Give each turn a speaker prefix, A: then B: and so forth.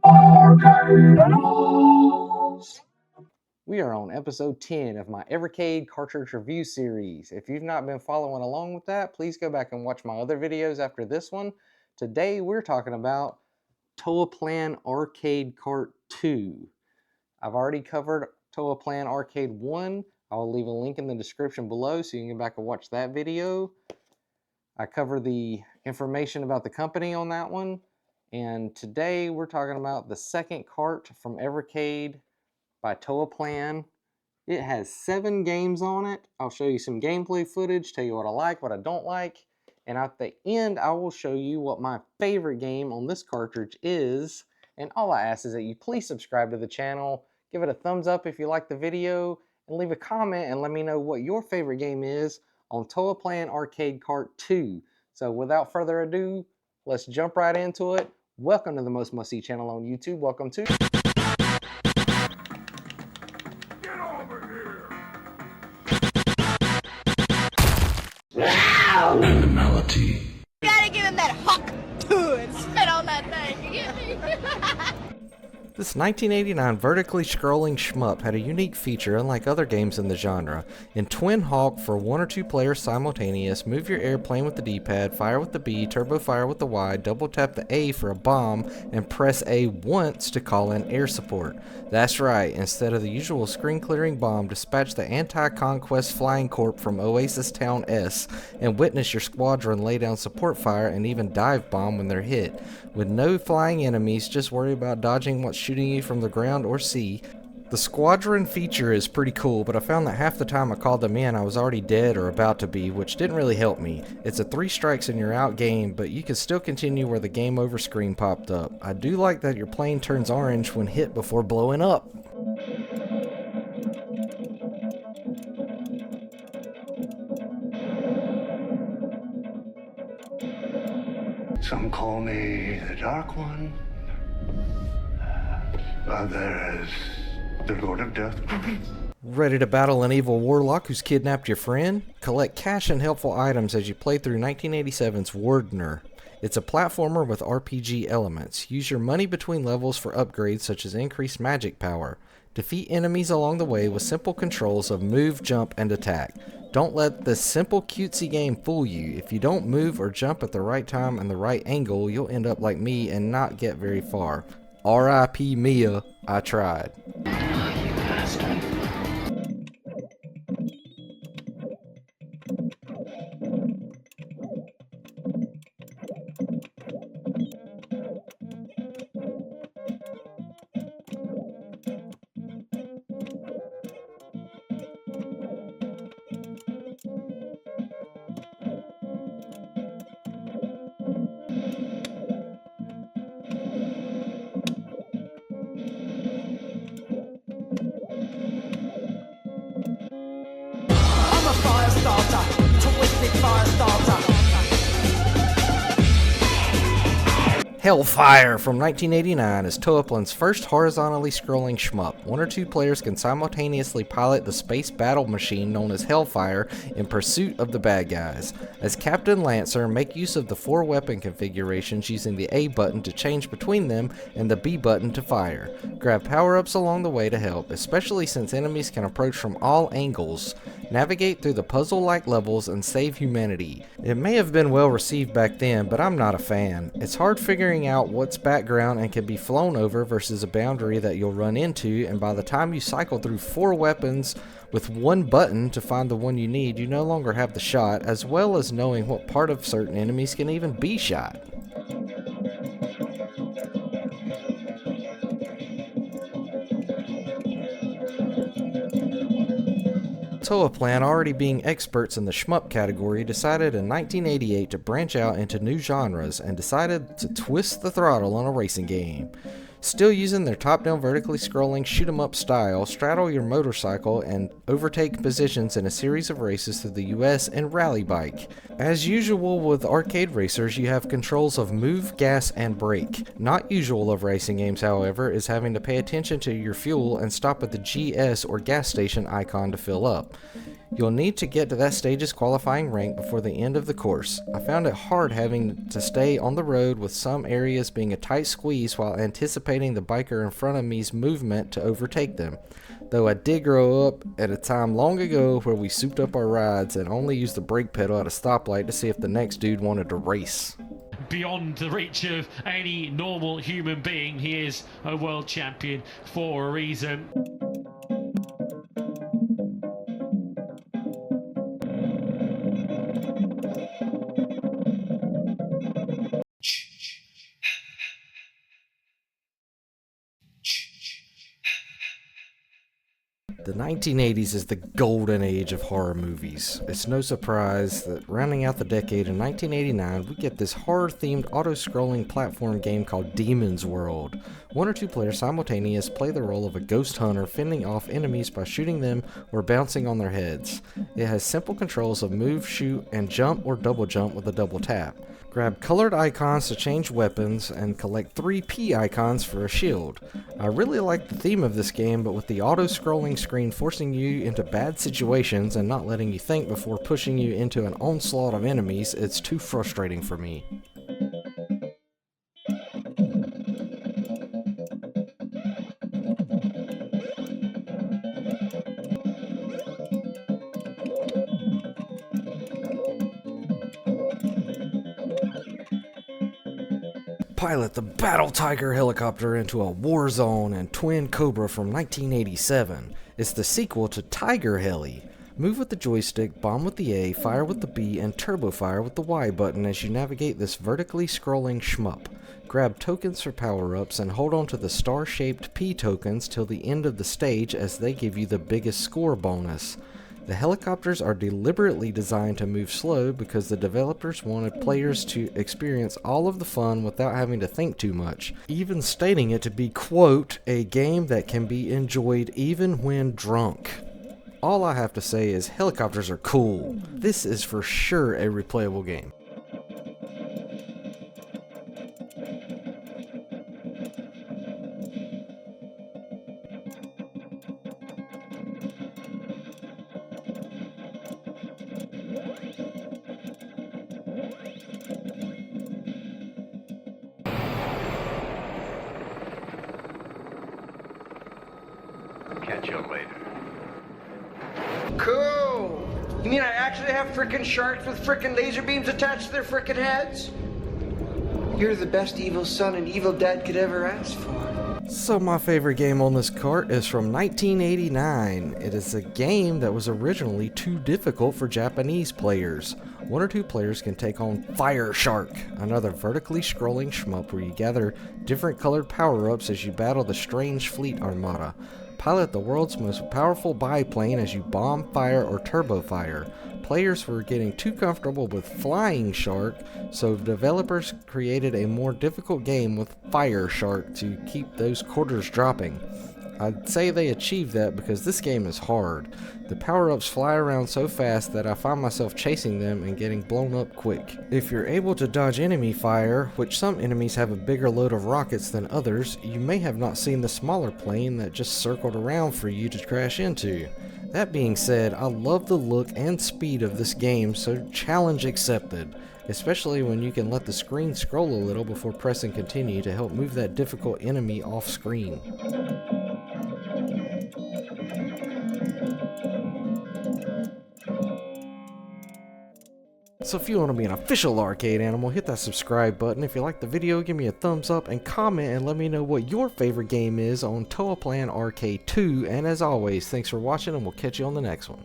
A: Arcade Animals.
B: We are on episode 10 of my Evercade cartridge review series. If you've not been following along with that, please go back and watch my other videos after this one. Today we're talking about Toaplan Arcade Cart 2. I've already covered Toaplan Arcade 1. I will leave a link in the description below so you can go back and watch that video. I cover the information about the company on that one. And today we're talking about the second cart from Evercade by Toaplan. It has 7 games on it. I'll show you some gameplay footage, tell you what I like, what I don't like, and at the end I will show you what my favorite game on this cartridge is. And all I ask is that you please subscribe to the channel, give it a thumbs up if you like the video, and leave a comment and let me know what your favorite game is on Toaplan Arcade Cart 2. So without further ado, let's jump right into it. Welcome to the Most Must See channel on YouTube. Welcome to...
A: Animality.
C: You gotta give him that hawk too and spit on that thing, you get me?
B: This 1989 vertically scrolling shmup had a unique feature unlike other games in the genre. In Twin Hawk, for 1 or 2 players simultaneous, move your airplane with the D-pad, fire with the B, turbo fire with the Y, double tap the A for a bomb, and press A once to call in air support. That's right, instead of the usual screen-clearing bomb, dispatch the anti-conquest flying corp from Oasis Town S and witness your squadron lay down support fire and even dive bomb when they're hit. With no flying enemies, just worry about dodging what's shooting you from the ground or sea. The squadron feature is pretty cool, but I found that half the time I called them in I was already dead or about to be, which didn't really help me. It's a 3 strikes and you're out game, but you can still continue where the game over screen popped up. I do like that your plane turns orange when hit before blowing up.
D: Some call me the Dark One. Others, the Lord of Death.
B: Ready to battle an evil warlock who's kidnapped your friend? Collect cash and helpful items as you play through 1987's Wardner. It's a platformer with RPG elements. Use your money between levels for upgrades such as increased magic power. Defeat enemies along the way with simple controls of move, jump, and attack. Don't let this simple cutesy game fool you. If you don't move or jump at the right time and the right angle, you'll end up like me and not get very far. R.I.P. Mia, I tried. Hellfire from 1989 is Toaplan's first horizontally scrolling shmup. 1 or 2 players can simultaneously pilot the space battle machine known as Hellfire in pursuit of the bad guys. As Captain Lancer, make use of the 4 weapon configurations using the A button to change between them and the B button to fire. Grab power-ups along the way to help, especially since enemies can approach from all angles. Navigate through the puzzle-like levels and save humanity. It may have been well received back then, but I'm not a fan. It's hard figuring out what's background and can be flown over versus a boundary that you'll run into, and by the time you cycle through 4 weapons with 1 button to find the one you need, you no longer have the shot, as well as knowing what part of certain enemies can even be shot. Toaplan, already being experts in the shmup category, decided in 1988 to branch out into new genres and decided to twist the throttle on a racing game. Still using their top-down vertically scrolling shoot-'em-up style, straddle your motorcycle and overtake positions in a series of races through the US and rally bike. As usual with arcade racers, you have controls of move, gas, and brake. Not usual of racing games, however, is having to pay attention to your fuel and stop at the GS or gas station icon to fill up. You'll need to get to that stage's qualifying rank before the end of the course. I found it hard having to stay on the road with some areas being a tight squeeze while anticipating the biker in front of me's movement to overtake them. Though I did grow up at a time long ago where we souped up our rides and only used the brake pedal at a stoplight to see if the next dude wanted to race.
E: Beyond the reach of any normal human being, he is a world champion for a reason.
B: The 1980s is the golden age of horror movies. It's no surprise that rounding out the decade in 1989, we get this horror-themed auto-scrolling platform game called Demon's World. 1 or 2 players simultaneous play the role of a ghost hunter fending off enemies by shooting them or bouncing on their heads. It has simple controls of move, shoot, and jump or double jump with a double tap. Grab colored icons to change weapons, and collect 3 P icons for a shield. I really like the theme of this game, but with the auto-scrolling screen forcing you into bad situations and not letting you think before pushing you into an onslaught of enemies, it's too frustrating for me. Pilot the Battle Tiger helicopter into a war zone and twin Cobra from 1987. It's the sequel to Tiger Heli. Move with the joystick, bomb with the A, fire with the B, and turbo fire with the Y button as you navigate this vertically scrolling shmup. Grab tokens for power-ups and hold on to the star-shaped P tokens till the end of the stage as they give you the biggest score bonus. The helicopters are deliberately designed to move slow because the developers wanted players to experience all of the fun without having to think too much, even stating it to be, quote, a game that can be enjoyed even when drunk. All I have to say is helicopters are cool. This is for sure a replayable game.
D: Catch you later.
F: Cool! You mean I actually have frickin' sharks with frickin' laser beams attached to their frickin' heads? You're the best evil son an evil dad could ever ask for.
B: So my favorite game on this cart is from 1989. It is a game that was originally too difficult for Japanese players. 1 or 2 players can take on Fire Shark, another vertically scrolling shmup where you gather different colored power-ups as you battle the strange fleet armada. Pilot the world's most powerful biplane as you bomb, fire, or turbo fire. Players were getting too comfortable with Flying Shark, so developers created a more difficult game with Fire Shark to keep those quarters dropping. I'd say they achieved that because this game is hard. The power-ups fly around so fast that I find myself chasing them and getting blown up quick. If you're able to dodge enemy fire, which some enemies have a bigger load of rockets than others, you may have not seen the smaller plane that just circled around for you to crash into. That being said, I love the look and speed of this game, so challenge accepted. Especially when you can let the screen scroll a little before pressing continue to help move that difficult enemy off screen. So if you want to be an official arcade animal, hit that subscribe button. If you like the video, give me a thumbs up and comment and let me know what your favorite game is on Toaplan Arcade 2. And as always, thanks for watching and we'll catch you on the next one.